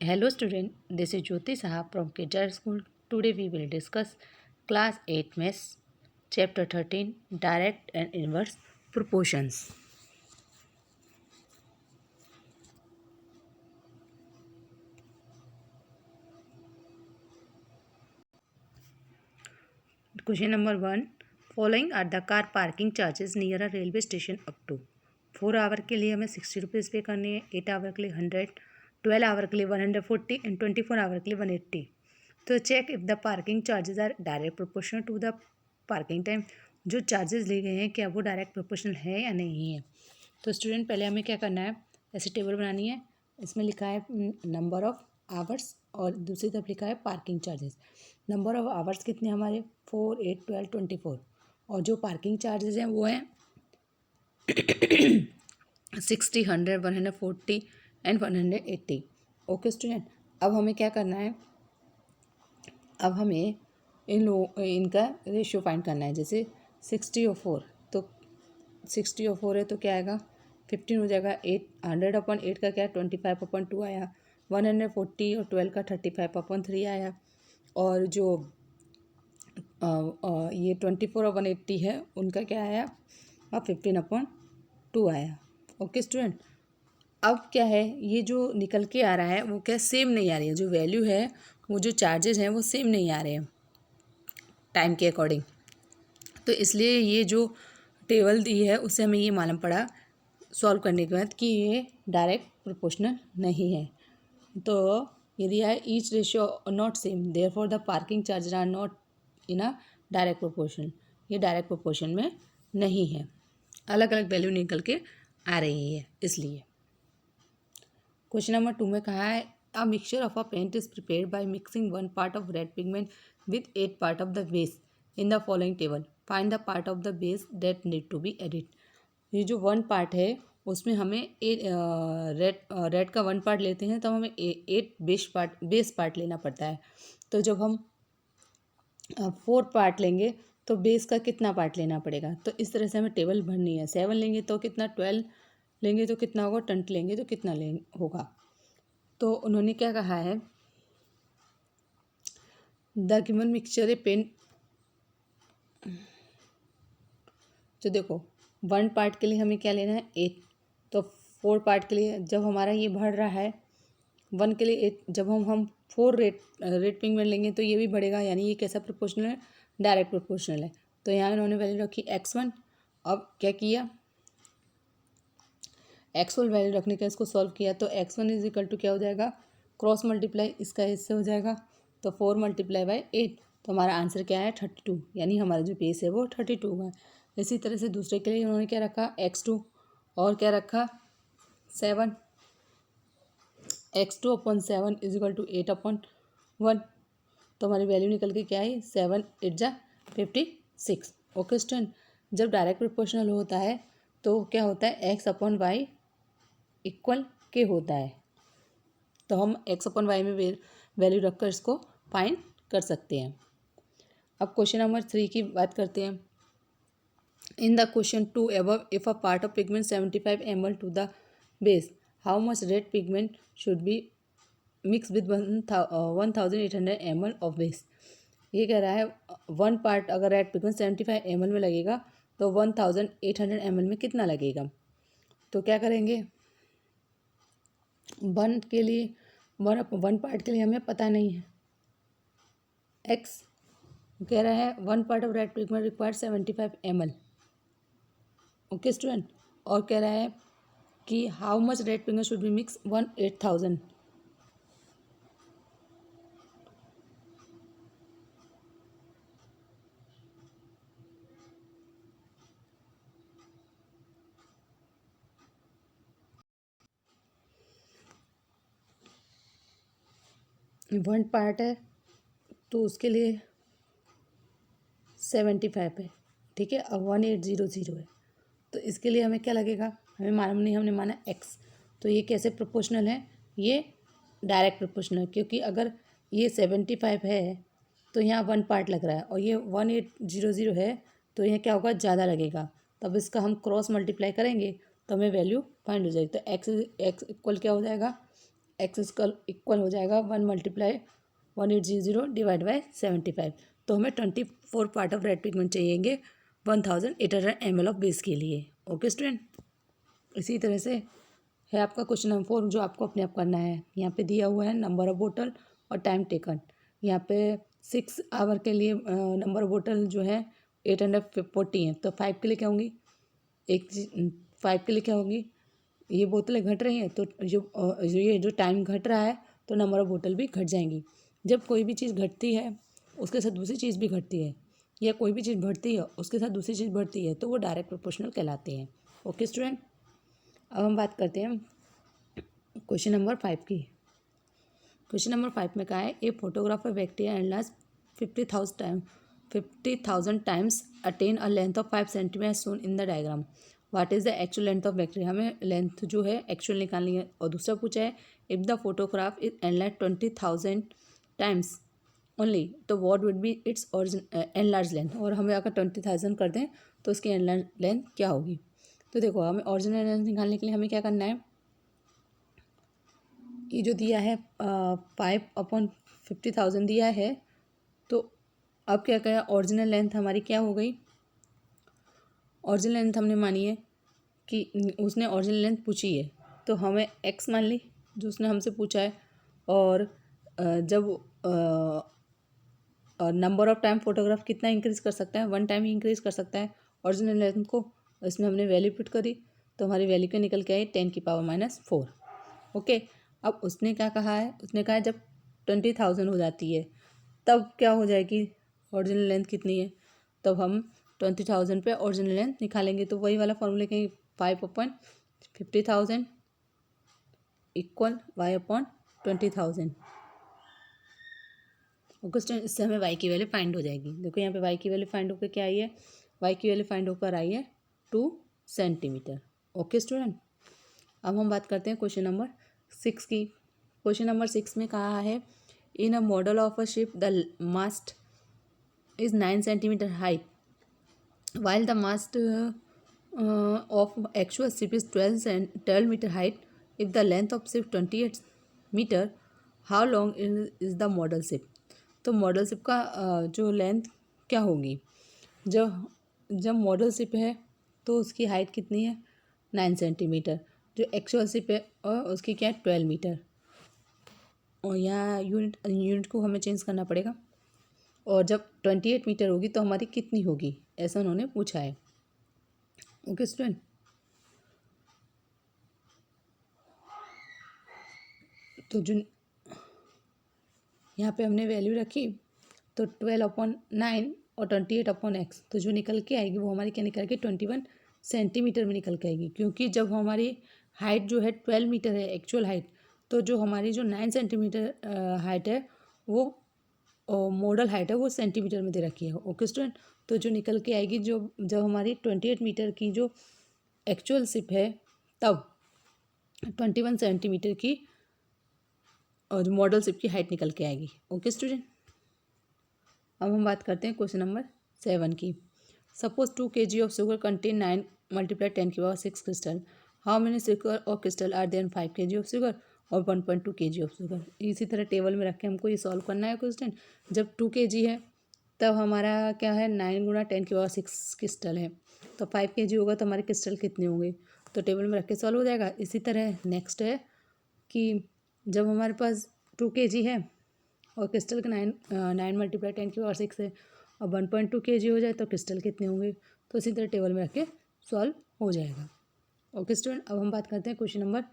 Hello student, this is Jyoti Saha from Kedar School. Today we will discuss class 8 maths chapter 13 direct and inverse proportions. Question number 1, following are the car parking charges near a railway station up to 4 our के लिए हमें 60 rupees पे करनी है, 8 our के लिए 100, 12 our के लिए 140 एंड 24 आवर के लिए 180. तो check if the parking charges are direct proportional to the parking time. जो चार्जेस लिए गए हैं क्या वो डायरेक्ट प्रोपोर्शनल है या नहीं है. तो स्टूडेंट पहले हमें क्या करना है, ऐसे टेबल बनानी है. इसमें लिखा है नंबर ऑफ़ आवर्स और दूसरी तरफ लिखा है parking charges. Number of hours कितने हमारे 4, 8, 12, 24 और जो पार्किंग चार्जेस हैं वो हैं 60, 100, 140 एंड 180. ओके स्टूडेंट, अब हमें क्या करना है, अब हमें इनका रेशियो फाइंड करना है. जैसे 60 और 4, तो 60 और 4 है तो क्या आएगा 15 हो जाएगा. 100/8 का क्या है 25/2 आया. 140 और 12 का 35/3 आया. और जो ये 24 और 180 है उनका क्या आया 15/2 आया. ओके स्टूडेंट, अब क्या है ये जो निकल के आ रहा है वो क्या सेम नहीं आ रही है. जो वैल्यू है वो जो चार्जेस हैं वो सेम नहीं आ रहे हैं टाइम के अकॉर्डिंग. तो इसलिए ये जो टेबल दी है उससे हमें ये मालूम पड़ा सॉल्व करने के बाद कि ये डायरेक्ट प्रोपोर्शनल नहीं है. तो ये दिया है each ratio not same therefore the parking charges are not in a direct proportion. ये डायरेक्ट प्रोपोर्शन में नहीं है, अलग अलग वैल्यू निकल के आ रही है इसलिए. क्वेश्चन नंबर 2 में कहा है a mixture of a paint is prepared by mixing 1 part of red pigment with 8 part of the base in the following table. Find the part of the base that need to be added. ये जो 1 part है उसमें हमें red का 1 part लेते हैं तो हमें 8 बेस पार्ट लेना पड़ता है. तो जब हम 4 पार्ट लेंगे तो बेस का कितना पार्ट लेना पड़ेगा. तो इस तरह से हमें टेबल भरनी है. 7 लेंगे तो कितना, 12 लेंगे तो कितना होगा, 20 लेंगे तो कितना होगा. तो उन्होंने क्या कहा है the given mixture a pen. तो देखो 1 पार्ट के लिए हमें क्या लेना है 8. तो 4 पार्ट के लिए जब हमारा ये बढ़ रहा है 1 के लिए 8, जब हम 4 रेड पिगमेंट लेंगे तो ये भी बढ़ेगा. यानी ये कैसा प्रोपोर्शनल है, डायरेक्ट प्रोपोर्शनल है. तो यहाँ इन्होंने वैल्यू रखी x1. अब क्या किया, x1 वैल्यू रखने का इसको सॉल्व किया तो x1 इज इक्वल टू क्या हो जाएगा, क्रॉस मल्टीप्लाई इसका इससे हो जाएगा तो 4 मल्टीप्लाई बाई 8. तो हमारा आंसर क्या है 32. यानी हमारा जो बेस है वो 32 हुआ. इसी तरह से दूसरे के लिए उन्होंने क्या रखा x2 और क्या रखा 7. x2/7 is equal to 8/1. तो हमारी वैल्यू निकल के क्या है 7 8 जा 56. ओके स्टूडेंट, जब डायरेक्ट प्रोपोर्शनल होता है तो क्या होता है x/y इक्वल के होता है. तो हम x/y में वैल्यू रखकर इसको फाइंड कर सकते हैं. अब क्वेश्चन नंबर 3 की बात करते हैं. In the question 2 above if a part of pigment 75 ml to the base how much red pigment should be mix with 1800 ml of base. ये कह रहा है 1 पार्ट अगर रेड पिगमेंट 75 ml में लगेगा तो 1800 ml में कितना लगेगा. तो क्या करेंगे, 1 के लिए 1 पार्ट के लिए हमें पता नहीं है. x कह रहा है 1 part of red pigment required 75 ml. Okay student, और कह रहा है कि how much red pigment should be mix 8000. One part है तो उसके लिए 75 है, ठीक है. अब 1800 है तो इसके लिए हमें क्या लगेगा, हमें मालूम नहीं, हमने माना x. तो ये कैसे प्रोपोर्शनल है, ये डायरेक्ट प्रोपोर्शनल है क्योंकि अगर ये 75 है तो यहाँ 1 पार्ट लग रहा है और ये 1800 है तो यहाँ क्या होगा ज़्यादा लगेगा. तब इसका हम क्रॉस मल्टीप्लाई करेंगे तो हमें वैल्यू फाइंड हो जाएगी. तो x इक्वल क्या हो जाएगा एक्स इक्वल हो जाएगा 1 × 1800 डिवाइड बाई 75। तो हमें 24 पार्ट ऑफ रेड पिगमेंट चाहिएंगे 1800 ml ऑफ बेस के लिए। ओके स्टूडेंट, इसी तरह से है आपका क्वेश्चन नंबर 4 जो आपको अपने आप करना है। यहाँ पे दिया हुआ है नंबर ऑफ बोतल और टाइम टेकन। यहाँ पे 6 आवर के लिए नंबर ऑफ बोतल जो है 840 है, तो 5 के लिए क्या होंगी, 5 के लिए क्या होगी, ये बोतलें घट रही हैं तो ये जो टाइम घट रहा है तो नंबर ऑफ बोतल भी घट जाएंगी। जब कोई भी चीज़ घटती है उसके साथ दूसरी चीज़ भी घटती है, या कोई भी चीज़ बढ़ती है उसके साथ दूसरी चीज़ बढ़ती है, तो वो डायरेक्ट प्रोपोर्शनल कहलाते हैं। ओके स्टूडेंट, अब हम बात करते हैं क्वेश्चन नंबर 5 की। क्वेश्चन नंबर 5 में कहा है a photographer bacteria enlarge 50,000 times attain a length of 5 centimetre shown in the diagram. What is the actual length of bacteria, हमें लेंथ जो है एक्चुअल निकालनी है। और दूसरा पूछा है if the photograph is enlarge 20,000 times only तो what would be its enlarge length, और हमें अगर 20,000 कर दें तो उसकी एनलार्ज लेंथ क्या होगी। तो देखो, हमें ओरिजिनल लेंथ निकालने के लिए हमें क्या करना है, ये जो दिया है 5/50,000 दिया है, तो अब क्या करें, ओरिजिनल लेंथ हमारी क्या हो गई, ओरिजिनल लेंथ हमने मानी है कि उसने ओरिजिनल लेंथ पूछी है तो हमें एक्स मान ली जो उसने हमसे पूछा है। और जब नंबर ऑफ टाइम फोटोग्राफ कितना इंक्रीज़ कर सकता है, 1 टाइम ही इंक्रीज़ कर सकता है ओरिजिनल लेंथ को। इसमें हमने वैल्यू पुट करी तो हमारी वैल्यू क्या निकल के आई, 10⁻⁻4। ओके, अब उसने क्या कहा है, उसने कहा है जब 20,000 हो जाती है तब क्या हो जाएगी, ओरिजिनल लेंथ कितनी है, तब हम 20,000 पे ओरिजिनल लेंथ निकालेंगे। तो वही वाला फॉर्मूला कहेंगे 5/50,000 इक्वल y/20,000। ओके स्टूडेंट, इससे हमें y की वैल्यू फाइंड हो जाएगी। देखो यहाँ पे y की वैल्यू फाइंड होकर क्या आई है, y की वैल्यू फाइंड होकर आई है 2 सेंटीमीटर। ओके स्टूडेंट, अब हम बात करते हैं क्वेश्चन नंबर 6 की। क्वेश्चन नंबर 6 में कहा है in a model of a ship the mast is 9 centimetre height while the mast of actual ship is 12 meter height. If the length of ship 28 meter, how long is the model ship? तो model ship का जो length क्या होगी, जब जब model ship है तो उसकी हाइट कितनी है 9 सेंटीमीटर, जो एक्चुअल शिप है और उसकी क्या है 12 मीटर। और यहाँ यूनिट को हमें चेंज करना पड़ेगा। और जब 28 मीटर होगी तो हमारी कितनी होगी, ऐसा उन्होंने पूछा है। ओके स्टूडेंट, तो जो यहाँ पे हमने वैल्यू रखी तो 12/9 और 28/x, तो जो निकल के आएगी वो हमारी क्या निकल के 21 सेंटीमीटर में निकल के आएगी। क्योंकि जब हमारी हाइट जो है 12 मीटर है एक्चुअल हाइट, तो जो हमारी जो 9 सेंटीमीटर हाइट है वो मॉडल हाइट है वो सेंटीमीटर में दे रखी है। ओके स्टूडेंट, तो जो निकल के आएगी जो जब हमारी 28 मीटर की जो एक्चुअल शिप है तब 21 सेंटीमीटर की और जो मॉडल शिप की हाइट निकल के आएगी। ओके स्टूडेंट, अब हम बात करते हैं क्वेश्चन नंबर 7 की। Suppose 2 kg of sugar contain 9 × 10⁶ crystal, how many sugar और crystal are there 5 kg of sugar और 1.2 kg ऑफ शुगर। इसी तरह टेबल में रख के हमको ये सॉल्व करना है क्वेश्चन। जब 2 kg है तब हमारा क्या है 9 × 10⁶ क्रिस्टल है, तो 5 kg होगा तो हमारे क्रिस्टल कितने होंगे, तो टेबल में रख के सॉल्व हो जाएगा। इसी तरह नेक्स्ट है कि जब हमारे पास 2 kg है और क्रिस्टल का 9 × 10⁶ है और 1.2 kg हो जाए तो क्रिस्टल कितने होंगे, तो इसी तरह टेबल में रख के सॉल्व हो जाएगा। ओके स्टूडेंट, अब हम बात करते हैं क्वेश्चन नंबर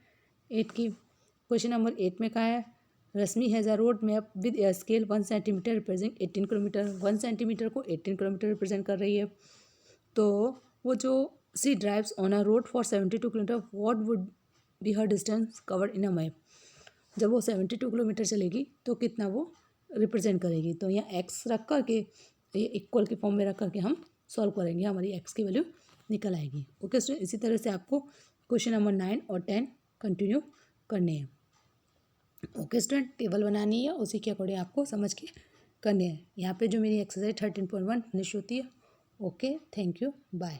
8 की। क्वेश्चन नंबर 8 में कहा है Rashmi has a road map with a scale 1 centimetre represent 18 kilometre. 1 centimetre को 18 किलोमीटर रिप्रेजेंट कर रही है। तो वो जो she drives on a road for 72 kilometre, what would be her distance covered in a map. जब वो 72 किलोमीटर चलेगी तो कितना वो रिप्रेजेंट करेगी, तो यहाँ एक्स रख करके ये इक्वल के फॉर्म में रख करके हम सॉल्व करेंगे, हमारी एक्स की वैल्यू निकल आएगी। ओके स्टूडेंट, इसी तरह से आपको क्वेश्चन नंबर 9 और 10 कंटिन्यू करने हैं। ओके स्टूडेंट, टेबल बनानी है, उसी के अकॉर्डिंग आपको समझ के करने हैं। यहाँ पे जो मेरी एक्सरसाइज 13.1 फिनिश होती है। Okay, thank you, bye.